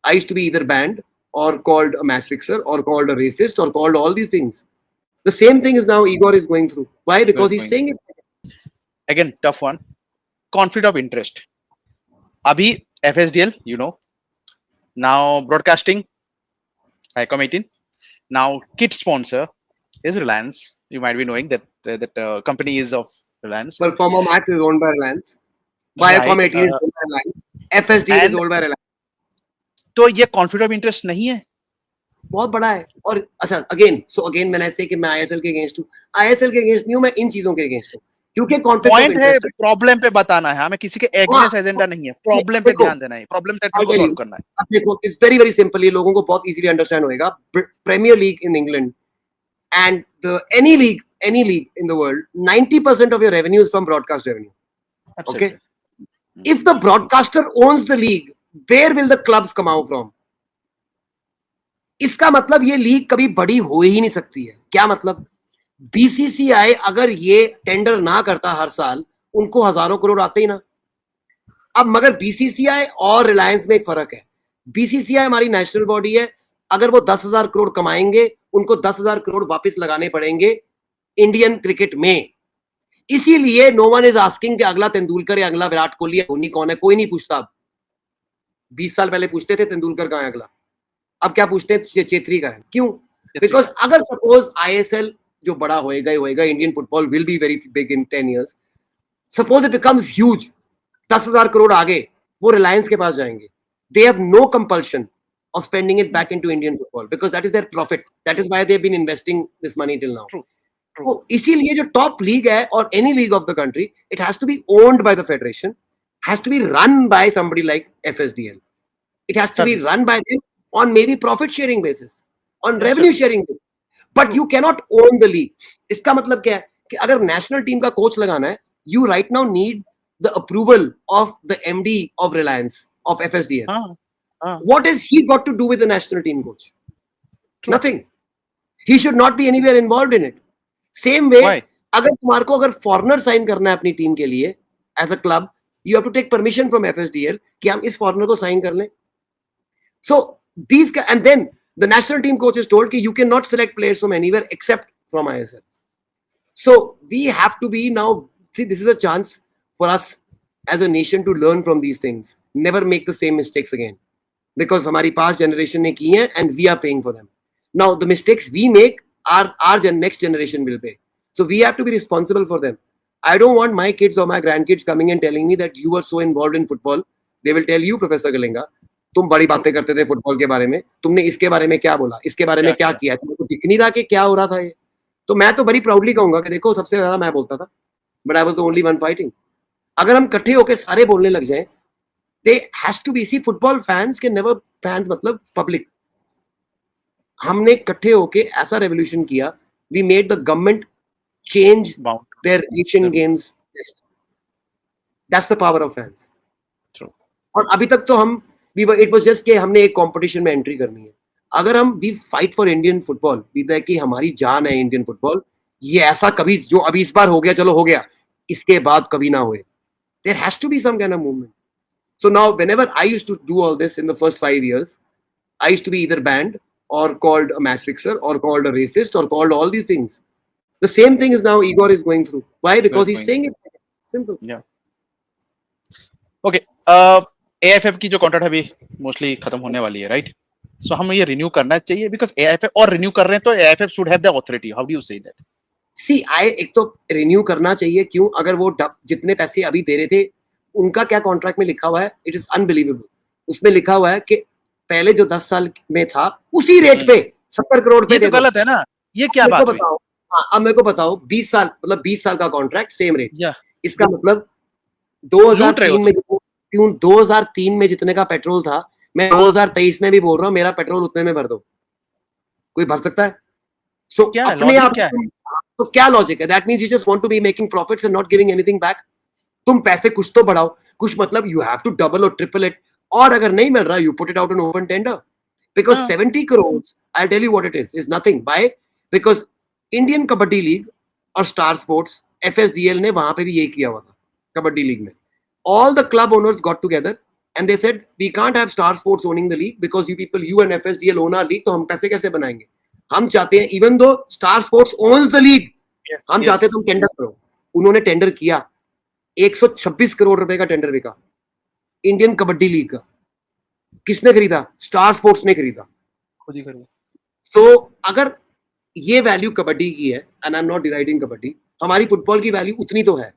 I used to be either banned or called a match fixer or called a racist or called all these things. The same thing is now Igor is going through. Why? Because he's saying it. Again, tough one. Conflict of interest. Abhi FSDL, now broadcasting, ICOM 18. Now kit sponsor is Reliance. You might be knowing that company is of Reliance. Well, former Max is owned by Reliance. Viacom Right. 18 is owned by Reliance. FSDL is And owned by Reliance. तो ये conflict of interest नहीं है. बहुत बड़ा है. और अच्छा again मैंने ऐसे कि मैं आईएसएल के अगेंस्ट हूँ. आईएसएल के अगेंस्ट नहीं हूँ, मैं इन चीजों के अगेंस्ट हूँ. क्योंकि कॉन्फ्लिक्ट ऑफ पॉइंट है, इंटरेस्ट प्रॉब्लम पे बताना है हमें, किसी के एग्नेस्ट एजेंडा नहीं है, प्रॉब्लम पे ध्यान देना है, प्रॉब्लम सेट को सॉल्व करना है. अब देखो, इट्स वेरी वेरी सिंपल. ये लोगों को बहुत इजीली अंडरस्टैंड होएगा. Premier league in England and any league in the world, 90% of your revenue is from broadcast revenue. Absolutely. Okay. If the broadcaster owns the league, where will the clubs come out from? इसका मतलब ये league कभी बड़ी हो ही नहीं सकती है. क्या मतलब? बीसीसीआई अगर ये टेंडर ना करता हर साल, उनको हजारों करोड़ आते ही ना. अब मगर बीसीसीआई और रिलायंस में एक फर्क है. बीसीसीआई हमारी नेशनल बॉडी है. अगर वो 10,000 करोड़ कमाएंगे, उनको 10,000 करोड़ वापस लगाने पड़ेंगे इंडियन क्रिकेट में. इसीलिए नो वन इज आस्किंग कि अगला तेंदुलकर या अगला विराट कोहली या धोनी कौन है. कोई नहीं पूछता. 20 साल पहले पूछते थे तेंदुलकर कहां है अगला. अब क्या पूछते हैं? चेत्री का है. क्यों? बिकॉज अगर सपोज आईएसएल जो बड़ा होएगा ही होएगा, Indian football will be very big in 10 years. Suppose it becomes huge, 10,000 crore आगे वो रिलायंस के पास जाएंगे. They have no compulsion of spending it back into Indian football because that is their profit. That is why they've been investing this money till now. True. तो इसीलिए जो top league है or any league of the country, it has to be owned by the federation, has to be run by somebody like FSDL. It has to be run by them on maybe profit sharing basis, on revenue sharing basis. But you cannot own the league. इसका मतलब क्या है कि अगर national team का coach लगाना है, you right now need the approval of the MD of Reliance, of FSDL. What has he got to do with the national team coach? True. Nothing. He should not be anywhere involved in it. Same way, अगर तुम्हारे को अगर foreigner sign करना है अपनी team के लिए as a club, you have to take permission from FSDL कि हम इस फॉरनर को साइन कर लें. So these and then the national team coach is told कि you can not select players from anywhere except from ISL. So we have to be now, see this is a chance for us as a nation to learn from these things. Never make the same mistakes again. Because हमारी past generation ने की है and we are paying for them. Now the mistakes we make our next generation will pay. So we have to be responsible for them. I don't want my kids or my grandkids coming and telling me that you were so involved in football. They will tell you, Professor Kalinga, तुम बड़ी बातें करते थे football के बारे में, तुमने इसके बारे में क्या बोला, इसके बारे में क्या किया, तुमको दिख नहीं रहा कि क्या हो रहा था ये. तो मैं तो बड़ी प्राउडली कहूंगा कि देखो सबसे ज्यादा मैं बोलता था, but I was the only one fighting. अगर हम इकट्ठे होकर सारे बोलने लग जाएं, they has to be, see football fans can never, fans मतलब public. हमने इकट्ठे होके ऐसा रेवोल्यूशन किया, we made the government change their Asian Games list. That's the power of fans. True. और अभी तक तो हम it was just कि हमने एक कंपटीशन में एंट्री करनी है. अगर हम we fight for Indian football, कि हमारी जान है इंडियन फुटबॉल, ये ऐसा कभी जो अभी इस बार हो गया, चलो हो गया, इसके बाद कभी ना होए. There has to be some kind of movement. So now, whenever I used to do all this in the first 5 years, I used to be either banned or called a match fixer or called a racist or called all these things. The same thing is now Igor is going through. Why? Because he's saying it. Simple. Yeah. Okay. AIFF की जो contract अभी mostly खत्म होने वाली है, right? सो हम ये renew करना चाहिए बिकॉज AIFF और रिन्यू कर रहे हैं तो AIFF should have the authority. How do you say that? See एक तो रिन्यू करना चाहिए. क्यों? अगर वो जितने पैसे अभी दे रहे थे, उनका क्या कॉन्ट्रैक्ट में लिखा हुआ है, इट इज अनबिलीवेबल. उसमें लिखा हुआ है कि पहले जो 10 साल में था उसी रेट पे 70 करोड़ पे. ये तो गलत है ना. ये क्या बात हुई? अब मेरे को बताओ 20 साल मतलब 20 साल का कॉन्ट्रैक्ट सेम रेट. इसका मतलब 2003 में जितने का पेट्रोल था, मैं 2023 में भी बोल रहा हूँ मेरा पेट्रोल उतने में भर दो. कोई भर सकता है? सो अपने आप तो क्या लॉजिक है? That means you just want to be making profits and not giving anything back. तुम पैसे कुछ तो बढ़ाओ, कुछ मतलब यू हैव टू डबल और ट्रिपल इट. और अगर नहीं मिल रहा, you put it out in open tender. Because 70 crore, I tell you what it is nothing. By because Indian Kabaddi league और स्टार स्पोर्ट्स, FSDL ने वहां पे भी यही किया हुआ था. कबड्डी लीग में all the club owners got together and they said we can't have Star Sports owning the league because you people, you and FSDL own our league, तो हम पैसे कैसे बनाएंगे? हम चाहते हैं, even though Star Sports owns the league, हम चाहते हैं तुम टेंडर करो. उन्होंने टेंडर किया, 126 करोड़ रुपए का टेंडर बिका इंडियन कबड्डी लीग का. किसने खरीदा? स्टार स्पोर्ट्स ने खरीदा. खुद ही खरीदा. So अगर ये वैल्यू कबड्डी की है, and I'm not deriding kabaddi, हमारी फुटबॉल की वैल्यू उतनी तो है.